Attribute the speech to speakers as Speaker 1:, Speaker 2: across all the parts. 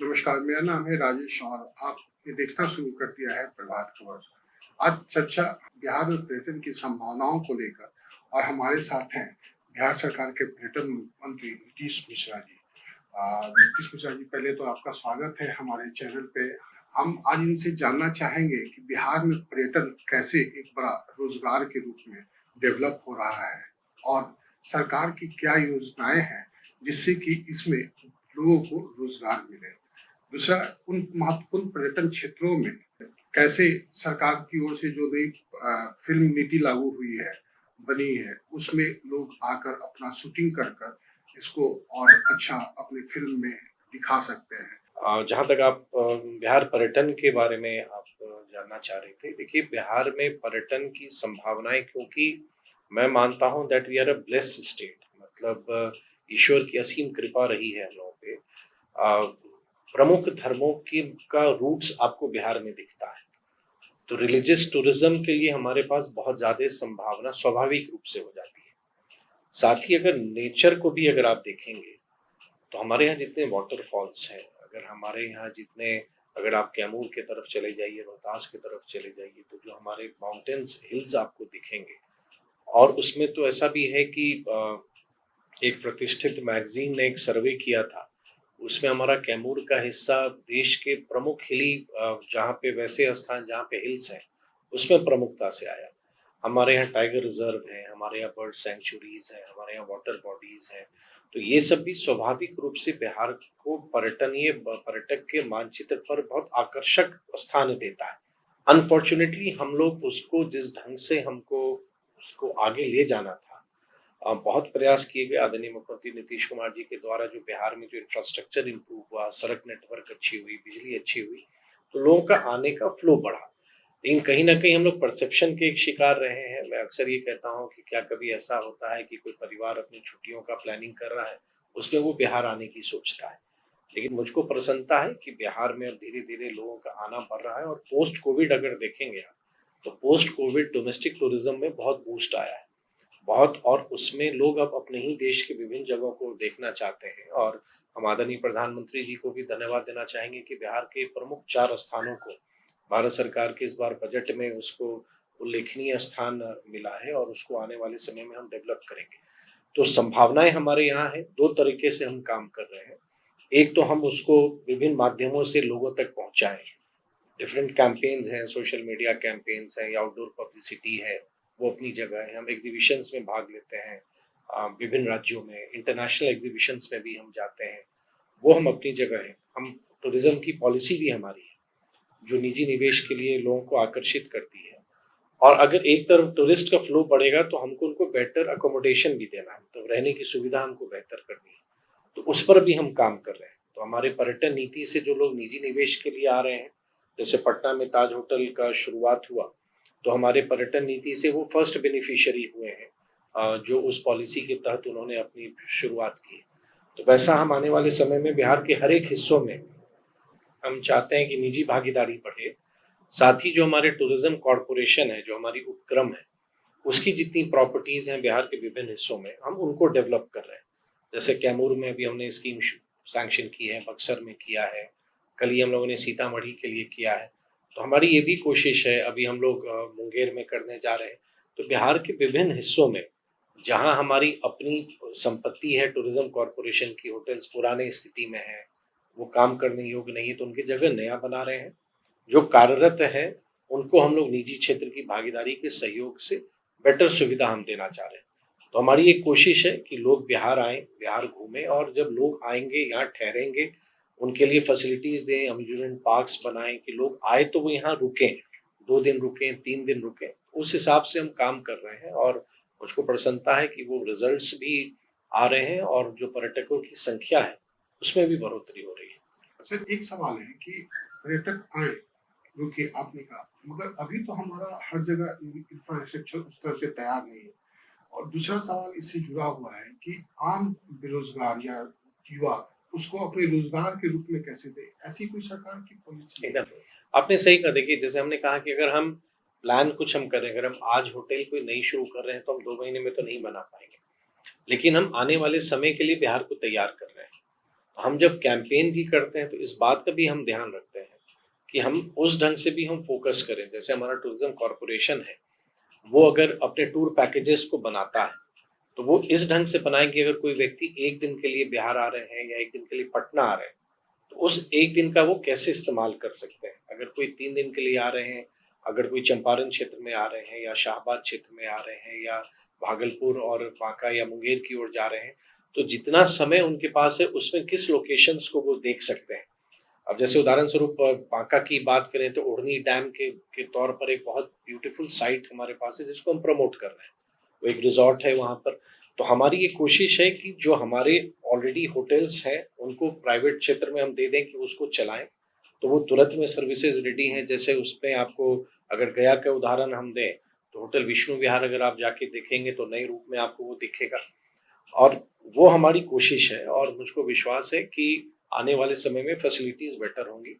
Speaker 1: नमस्कार, मेरा नाम है राजेश और आपने देखना शुरू कर दिया है प्रभात खबर। आज चर्चा बिहार में पर्यटन की संभावनाओं को लेकर और हमारे साथ हैं बिहार सरकार के पर्यटन मंत्री नीतीश मिश्रा जी। नीतीश मिश्रा जी, पहले तो आपका स्वागत है हमारे चैनल पे। हम आज इनसे जानना चाहेंगे कि बिहार में पर्यटन कैसे एक बड़ा रोजगार के रूप में डेवलप हो रहा है और सरकार की क्या योजनाएं हैं जिससे कि इसमें लोगों को रोजगार मिले। दूसरा, उन महत्वपूर्ण पर्यटन क्षेत्रों में कैसे सरकार की ओर से जो नई फिल्म नीति लागू हुई है, बनी है, उसमें लोग आकर अपना शूटिंग कर कर इसको और अच्छा अपनी फिल्म में दिखा सकते हैं।
Speaker 2: जहाँ तक आप बिहार पर्यटन के बारे में आप जानना चाह रहे थे, देखिए बिहार में पर्यटन की संभावनाएं, क्योंकि मैं मानता हूँ that we are a blessed state, मतलब ईश्वर की असीम कृपा रही है हम लोगों पे। प्रमुख धर्मों की का रूट्स आपको बिहार में दिखता है, तो रिलीजियस टूरिज्म के लिए हमारे पास बहुत ज़्यादा संभावना स्वाभाविक रूप से हो जाती है। साथ ही अगर नेचर को भी अगर आप देखेंगे तो हमारे यहाँ जितने वाटरफॉल्स हैं, अगर हमारे यहाँ जितने, अगर आप कैमूर के तरफ चले जाइए, रोहतास की तरफ चले जाइए, तो जो हमारे माउंटेन्स हिल्स आपको दिखेंगे। और उसमें तो ऐसा भी है कि एक प्रतिष्ठित मैगजीन ने एक सर्वे किया था, उसमें हमारा कैमूर का हिस्सा देश के प्रमुख हिली जहाँ पे वैसे स्थान जहाँ पे हिल्स हैं उसमें प्रमुखता से आया। हमारे यहाँ टाइगर रिजर्व है, हमारे यहाँ बर्ड सेंचुरीज हैं, हमारे यहाँ वाटर बॉडीज हैं। तो ये सब भी स्वाभाविक रूप से बिहार को पर्यटनीय पर्यटक के मानचित्र पर बहुत आकर्षक स्थान देता है। अनफॉर्चुनेटली हम लोग उसको जिस ढंग से हमको उसको आगे ले जाना था, बहुत प्रयास किए गए आदरणीय मुख्यमंत्री नीतीश कुमार जी के द्वारा। जो बिहार में जो इंफ्रास्ट्रक्चर इम्प्रूव हुआ, सड़क नेटवर्क अच्छी हुई, बिजली अच्छी हुई, तो लोगों का आने का फ्लो बढ़ा। लेकिन कहीं न कहीं हम लोग परसेप्शन के एक शिकार रहे हैं। मैं अक्सर ये कहता हूँ कि क्या कभी ऐसा होता है कि कोई परिवार अपनी छुट्टियों का प्लानिंग कर रहा है, उसमें वो बिहार आने की सोचता है। लेकिन मुझको प्रसन्नता है कि बिहार में अब धीरे-धीरे लोगों का आना बढ़ रहा है। और पोस्ट कोविड अगर देखेंगे आप, तो पोस्ट कोविड डोमेस्टिक टूरिज्म में बहुत बूस्ट आया है, बहुत। और उसमें लोग अब अपने ही देश के विभिन्न जगहों को देखना चाहते हैं। और हम आदरणीय प्रधानमंत्री जी को भी धन्यवाद देना चाहेंगे कि बिहार के प्रमुख 4 स्थानों को भारत सरकार के इस बार बजट में उसको उल्लेखनीय स्थान मिला है और उसको आने वाले समय में हम डेवलप करेंगे। तो संभावनाएं हमारे यहाँ है, 2 तरीके से हम काम कर रहे हैं। एक तो हम उसको विभिन्न माध्यमों से लोगों तक पहुँचाएँ। डिफरेंट कैंपेन्स हैं, सोशल मीडिया कैंपेन्स हैं या आउटडोर पब्लिसिटी है, वो अपनी जगह है। हम एग्जीबिशंस में भाग लेते हैं, विभिन्न राज्यों में, इंटरनेशनल एग्जीबिशंस में भी हम जाते हैं, वो हम अपनी जगह है। हम टूरिज्म की पॉलिसी भी हमारी है, जो निजी निवेश के लिए लोगों को आकर्षित करती है। और अगर एक तरफ टूरिस्ट का फ्लो बढ़ेगा तो हमको उनको बेटर अकोमोडेशन भी देना है, तो रहने की सुविधा हमको बेहतर करनी है, तो उस पर भी हम काम कर रहे हैं। तो हमारे पर्यटन नीति से जो लोग निजी निवेश के लिए आ रहे हैं, जैसे पटना में ताज होटल का शुरुआत हुआ, तो हमारे पर्यटन नीति से वो फर्स्ट बेनिफिशियरी हुए हैं, जो उस पॉलिसी के तहत उन्होंने अपनी शुरुआत की। तो वैसा हम आने वाले समय में बिहार के हर एक हिस्सों में हम चाहते हैं कि निजी भागीदारी बढ़े। साथ ही जो हमारे टूरिज्म कॉरपोरेशन है, जो हमारी उपक्रम है, उसकी जितनी प्रॉपर्टीज हैं बिहार के विभिन्न हिस्सों में, हम उनको डेवलप कर रहे हैं। जैसे कैमूर में भी हमने स्कीम सैंक्शन की है, बक्सर में किया है, कल ही हम लोगों ने सीतामढ़ी के लिए किया है। तो हमारी ये भी कोशिश है, अभी हम लोग मुंगेर में करने जा रहे हैं। तो बिहार के विभिन्न हिस्सों में जहाँ हमारी अपनी संपत्ति है टूरिज्म कॉरपोरेशन की, होटल्स पुराने स्थिति में है, वो काम करने योग्य नहीं है, तो उनकी जगह नया बना रहे हैं। जो कार्यरत है उनको हम लोग निजी क्षेत्र की भागीदारी के सहयोग से बेटर सुविधा हम देना चाह रहे हैं। तो हमारी एक कोशिश है कि लोग बिहार आएँ, बिहार घूमें, और जब लोग आएँगे, यहाँ ठहरेंगे, उनके लिए फैसिलिटीज़ दें, अम्यूज़मेंट पार्क्स बनाएँ कि लोग आए तो वो यहाँ रुकें, 2 दिन रुकें, 3 दिन रुकें। उस हिसाब से हम काम कर रहे हैं और मुझको प्रसन्नता है कि वो रिज़ल्ट्स भी आ रहे हैं और जो पर्यटकों की संख्या है, उसमें भी बढ़ोतरी हो रही है।
Speaker 1: अच्छा, एक सवाल है कि पर्यटक आए, रुके, आपने कहा, मगर अभी तो हमारा हर जगह इंफ्रास्ट्रक्चर उस तरह से तैयार नहीं है। और दूसरा सवाल इससे जुड़ा हुआ है कि आम बेरोजगार या युवा उसको अपने रोजगार के रूप में कैसे दे, ऐसी कोई सरकार की पॉलिसी है?
Speaker 2: एकदम, आपने सही कहा। देखिए, जैसे हमने कहा कि अगर हम प्लान कुछ हम करें, अगर हम आज होटल कोई नई शुरू कर रहे हैं, तो हम 2 महीने में तो नहीं बना पाएँगे। लेकिन हम आने वाले समय के लिए बिहार को तैयार कर रहे हैं। हम जब कैंपेन भी करते हैं तो इस बात का भी हम ध्यान रखते हैं कि हम उस ढंग से भी हम फोकस करें। जैसे हमारा टूरिज्म कॉरपोरेशन है, वो अगर अपने टूर पैकेजेस को बनाता है तो वो इस ढंग से बनाए कि अगर कोई व्यक्ति 1 दिन के लिए बिहार आ रहे हैं या 1 दिन के लिए पटना आ रहे हैं, तो उस 1 दिन का वो कैसे इस्तेमाल कर सकते हैं। अगर कोई 3 दिन के लिए आ रहे हैं, अगर कोई चंपारण क्षेत्र में आ रहे हैं या शाहबाद क्षेत्र में आ रहे हैं या भागलपुर और बांका या मुंगेर की ओर जा रहे हैं, तो जितना समय उनके पास है उसमें किस लोकेशंस को वो देख सकते हैं। अब जैसे उदाहरण स्वरूप बांका की बात करें तो ओढ़नी डैम के तौर पर एक बहुत ब्यूटीफुल साइट हमारे पास है जिसको हम प्रमोट कर रहे हैं। वो एक रिज़ॉर्ट है वहाँ पर। तो हमारी ये कोशिश है कि जो हमारे ऑलरेडी होटल्स हैं, उनको प्राइवेट क्षेत्र में हम दे दें कि उसको चलाएँ। तो वो तुरंत में सर्विसेज़ रेडी हैं। जैसे उसमें आपको अगर गया का उदाहरण हम दें, तो होटल विष्णु विहार अगर आप जाके देखेंगे तो नए रूप में आपको वो दिखेगा। और वो हमारी कोशिश है और मुझको विश्वास है कि आने वाले समय में फैसिलिटीज़ बेटर होंगी।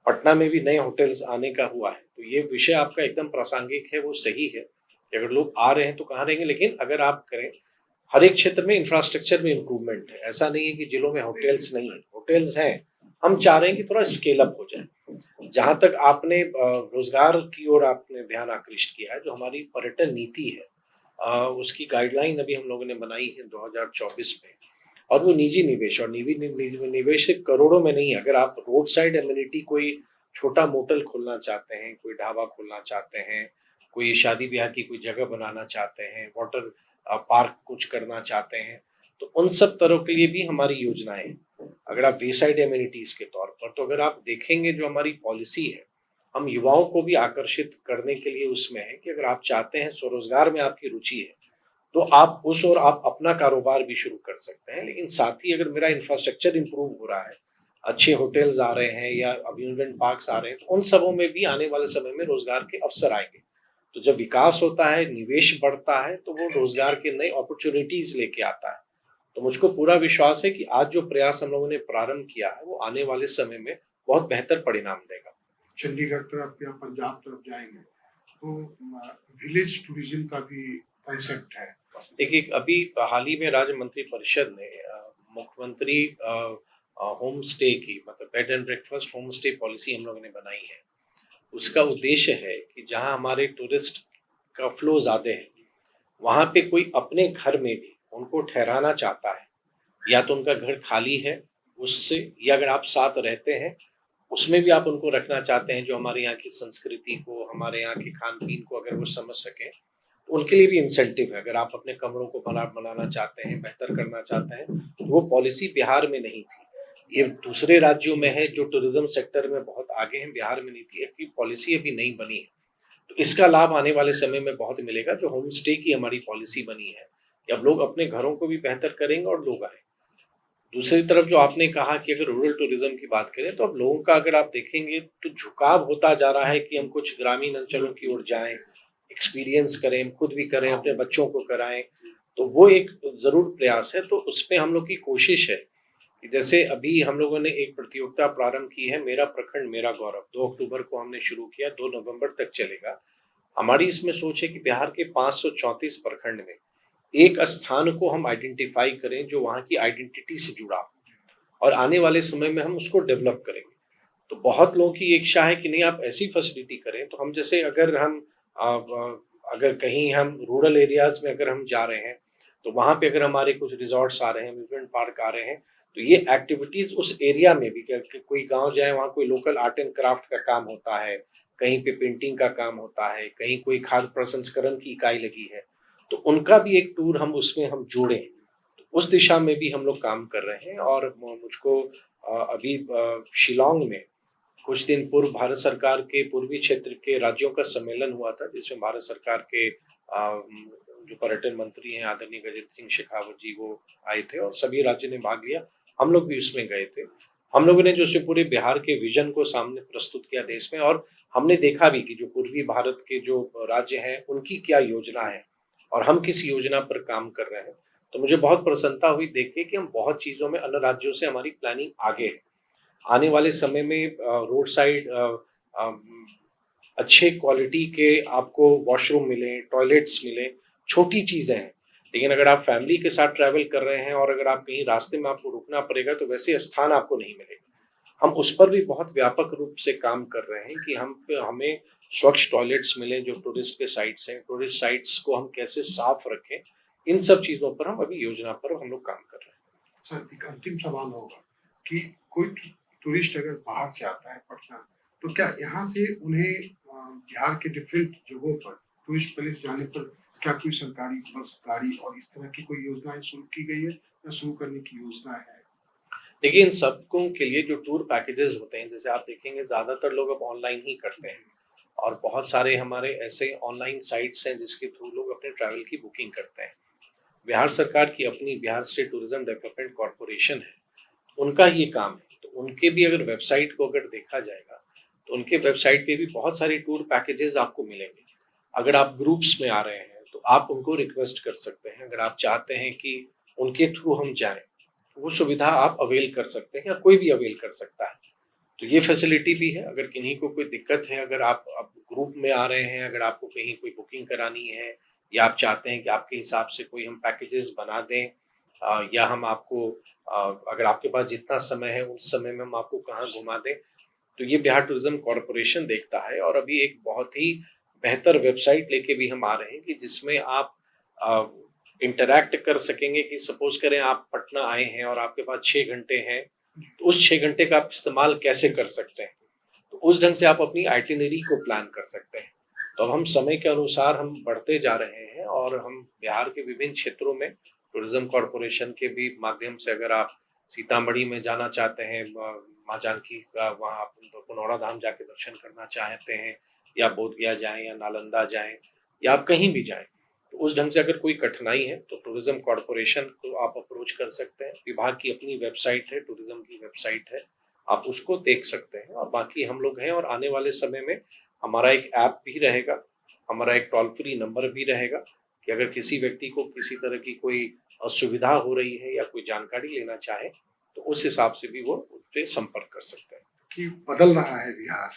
Speaker 2: पटना में भी नए होटल्स आने का हुआ है। तो ये विषय आपका एकदम प्रासंगिक है, वो सही है कि अगर लोग आ रहे हैं तो कहाँ रहेंगे, लेकिन अगर आप करें, हर एक क्षेत्र में इंफ्रास्ट्रक्चर में इम्प्रूवमेंट है। ऐसा नहीं है कि जिलों में होटल्स नहीं है, होटल्स हैं। हम चाह रहे हैं कि थोड़ा स्केल अप हो जाए। जहाँ तक आपने रोज़गार की ओर आपने ध्यान आकृष्ट किया है, जो हमारी पर्यटन नीति है उसकी गाइडलाइन अभी हम लोगों ने बनाई है 2024 में। और वो निजी निवेश और निवेश सिर्फ करोड़ों में नहीं है। अगर आप रोड साइड एमिनिटी कोई छोटा मोटल खोलना चाहते हैं, कोई ढाबा खोलना चाहते हैं, कोई शादी ब्याह की कोई जगह बनाना चाहते हैं, वाटर पार्क कुछ करना चाहते हैं, तो उन सब तरह के लिए भी हमारी योजनाएं हैं। अगर आप वे साइड एमिनिटीज के तौर पर, तो अगर आप देखेंगे जो हमारी पॉलिसी है, हम युवाओं को भी आकर्षित करने के लिए उसमें है कि अगर आप चाहते हैं स्वरोजगार में आपकी रुचि है, तो आप उस ओर आप अपना कारोबार भी शुरू कर सकते हैं। लेकिन साथ ही अगर मेरा इंफ्रास्ट्रक्चर इम्प्रूव हो रहा है, अच्छे होटल्स आ रहे हैं या अम्यूज़मेंट पार्क्स आ रहे हैं, तो उन सबों में भी आने वाले समय में रोज़गार के अवसर आएँगे। तो जब विकास होता है, निवेश बढ़ता है, तो वो रोज़गार के नए अपॉर्च्युनिटीज़ लेके आता है। तो मुझको पूरा विश्वास है कि आज जो प्रयास हम लोगों ने प्रारंभ किया है, वो आने वाले समय में बहुत बेहतर परिणाम देगा।
Speaker 1: चंडीगढ़ तरफ या पंजाब तरफ जाएँगे, तो विलेज टूरिज़्म का भी कांसेप्ट है।
Speaker 2: देखिए, अभी हाल ही में राज्य मंत्रिपरिषद ने मुख्यमंत्री होम स्टे की मतलब bed and breakfast home stay policy हम लोगों ने बनाई है। उसका उद्देश्य है कि जहाँ हमारे टूरिस्ट का फ्लो ज़्यादा है, वहाँ पे कोई अपने घर में भी उनको ठहराना चाहता है, या तो उनका घर खाली है उससे, या अगर आप साथ रहते हैं, उसमें भी आप उनको रखना चाहते हैं, जो हमारे यहाँ की संस्कृति को, हमारे यहाँ के खान-पीन को अगर वो समझ सकें, तो उनके लिए भी इंसेंटिव है। अगर आप अपने कमरों को बनाना चाहते हैं, बेहतर करना चाहते हैं, तो वो पॉलिसी बिहार में नहीं थी। ये दूसरे राज्यों में है जो टूरिज़्म सेक्टर में बहुत आगे हैं, बिहार में नहीं थी। इसकी पॉलिसी अभी नई बनी है। तो इसका लाभ आने वाले समय में बहुत मिलेगा, जो होम स्टे की हमारी पॉलिसी बनी है, कि अब लोग अपने घरों को भी बेहतर करेंगे और लोग आएँ। दूसरी तरफ जो आपने कहा कि अगर रूरल टूरिज्म की बात करें, तो अब लोगों का अगर आप देखेंगे तो झुकाव होता जा रहा है कि हम कुछ ग्रामीण अंचलों की ओर जाएं, एक्सपीरियंस करें, खुद भी करें, अपने बच्चों को कराएं। तो वो एक जरूर प्रयास है। तो उसमें हम लोग की कोशिश है कि जैसे अभी हम लोगों ने एक प्रतियोगिता प्रारंभ की है, मेरा प्रखंड मेरा गौरव। 2 अक्टूबर को हमने शुरू किया, 2 नवंबर तक चलेगा। हमारी इसमें सोच है कि बिहार के 534 प्रखंड में एक स्थान को हम आइडेंटिफाई करें जो वहाँ की आइडेंटिटी से जुड़ा हो, और आने वाले समय में हम उसको डेवलप करेंगे। तो बहुत लोगों की इच्छा है कि नहीं, आप ऐसी फैसिलिटी करें। तो हम जैसे अगर हम अगर कहीं हम रूरल एरियाज में अगर हम जा रहे हैं, तो वहाँ पे अगर हमारे कुछ रिजॉर्ट्स आ रहे हैं, अम्यूज़मेंट पार्क आ रहे हैं, तो ये एक्टिविटीज उस एरिया में भी, क्या कि कोई गांव जाए वहाँ कोई लोकल आर्ट एंड क्राफ्ट का काम होता है, कहीं पे पेंटिंग का काम होता है, कहीं कोई खाद्य प्रसंस्करण की इकाई लगी है, तो उनका भी एक टूर हम उसमें हम जोड़ें। तो उस दिशा में भी हम लोग काम कर रहे हैं। और मुझको अभी शिलांग में कुछ दिन पूर्व भारत सरकार के पूर्वी क्षेत्र के राज्यों का सम्मेलन हुआ था, जिसमें भारत सरकार के जो पर्यटन मंत्री हैं आदरणीय गजेंद्र सिंह शेखावत जी, वो आए थे और सभी राज्य ने भाग लिया। हम लोग भी उसमें गए थे। हम लोगों ने जो उसमें पूरे बिहार के विजन को सामने प्रस्तुत किया देश में, और हमने देखा भी कि जो पूर्वी भारत के जो राज्य हैं उनकी क्या योजना है और हम किस योजना पर काम कर रहे हैं। तो मुझे बहुत प्रसन्नता हुई देख के कि हम बहुत चीज़ों में अन्य राज्यों से हमारी प्लानिंग आगे है। आने वाले समय में रोड साइड अच्छे क्वालिटी के आपको वॉशरूम मिलें, टॉयलेट्स मिलें, छोटी चीज़ें हैं, लेकिन अगर आप फैमिली के साथ ट्रैवल कर रहे हैं और अगर आप कहीं रास्ते में आपको रुकना पड़ेगा तो वैसे स्थान आपको नहीं मिलेगा। हम उस पर भी बहुत व्यापक रूप से काम कर रहे हैं कि हमें स्वच्छ टॉयलेट्स मिले जो टूरिस्ट के साइट्स हैं, टूरिस्ट साइट्स को हम कैसे साफ रखें, इन सब चीज़ों पर हम अभी योजना पर हम लोग काम कर रहे हैं।
Speaker 1: सर, एक अंतिम सवाल होगा कि कोई टूरिस्ट अगर बाहर से आता है पटना, तो क्या यहाँ से उन्हें बिहार के डिफरेंट जगहों पर टूरिस्ट प्लेस जाने पर क्या कोई सरकारी बस, गाड़ी और इस तरह की कोई योजनाएं शुरू की गई है या शुरू करने की योजना है?
Speaker 2: देखिए, इन सबकों के लिए जो टूर पैकेजेज़ होते हैं, जैसे आप देखेंगे ज़्यादातर लोग अब ऑनलाइन ही करते हैं और बहुत सारे हमारे ऐसे ऑनलाइन साइट्स हैं जिसके थ्रू लोग अपने ट्रैवल की बुकिंग करते हैं। बिहार सरकार की अपनी Bihar state tourism development corporation है, उनका ये काम है। तो उनके भी अगर वेबसाइट को अगर देखा जाएगा, तो उनके वेबसाइट पे भी बहुत सारे टूर पैकेजेज़ आपको मिलेंगे। अगर आप ग्रुप्स में आ रहे हैं, तो आप उनको रिक्वेस्ट कर सकते हैं। अगर आप चाहते हैं कि उनके थ्रू हम जाएँ, वो सुविधा आप अवेल कर सकते हैं या कोई भी अवेल कर सकता है। तो ये फैसिलिटी भी है, अगर किन्हीं को कोई दिक्कत है, अगर आप अब ग्रुप में आ रहे हैं, अगर आपको कहीं कोई बुकिंग करानी है या आप चाहते हैं कि आपके हिसाब से कोई हम पैकेजेज़ बना दें या हम आपको अगर आपके पास जितना समय है, उस समय में हम आपको कहाँ घुमा दें, तो ये बिहार टूरिज़्म कॉर्पोरेशन देखता है और अभी एक बहुत ही बेहतर वेबसाइट लेके भी हम आ रहे हैं कि जिसमें आप अ, इंटरैक्ट कर सकेंगे कि सपोज़ करें आप पटना आए हैं और आपके पास 6 घंटे हैं, तो उस 6 घंटे का आप इस्तेमाल कैसे कर सकते हैं? तो उस ढंग से आप अपनी आइटिनरी को प्लान कर सकते हैं। तो अब हम समय के अनुसार हम बढ़ते जा रहे हैं और हम बिहार के विभिन्न क्षेत्रों में टूरिज़्म कॉर्पोरेशन के भी माध्यम से अगर आप सीतामढ़ी में जाना चाहते हैं, माँ जानकी का वहाँ आप पुनौरा धाम जाके दर्शन करना चाहते हैं या बोधगया जाएँ या नालंदा जाएँ या आप कहीं भी जाएँ, तो उस ढंग से अगर कोई कठिनाई है तो टूरिज़्म कॉर्पोरेशन को आप अप्रोच कर सकते हैं। विभाग की अपनी वेबसाइट है, टूरिज़्म की वेबसाइट है, आप उसको देख सकते हैं और बाकी हम लोग हैं और आने वाले समय में हमारा एक ऐप भी रहेगा, हमारा एक टोल फ्री नंबर भी रहेगा कि अगर किसी व्यक्ति को किसी तरह की कोई असुविधा हो रही है या कोई जानकारी लेना चाहे, तो उस हिसाब से भी वो उसपे संपर्क कर सकते हैं।
Speaker 1: कि बदल रहा है बिहार,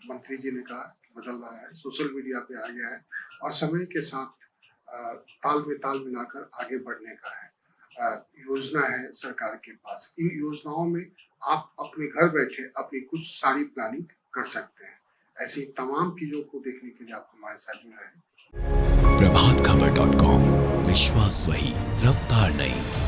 Speaker 1: मंत्री जी ने कहा कि बदल रहा है, सोशल मीडिया पे आ गया है और समय के साथ ताल में ताल मिलाकर आगे बढ़ने का है। योजना है सरकार के पास। इन योजनाओं में आप अपने घर बैठे अपनी कुछ सारी प्लानिंग कर सकते हैं। ऐसी तमाम चीज़ों को देखने के लिए आप हमारे साथ जुड़े रहें।
Speaker 3: प्रभातखबर.com, विश्वास वही, रफ्तार नहीं।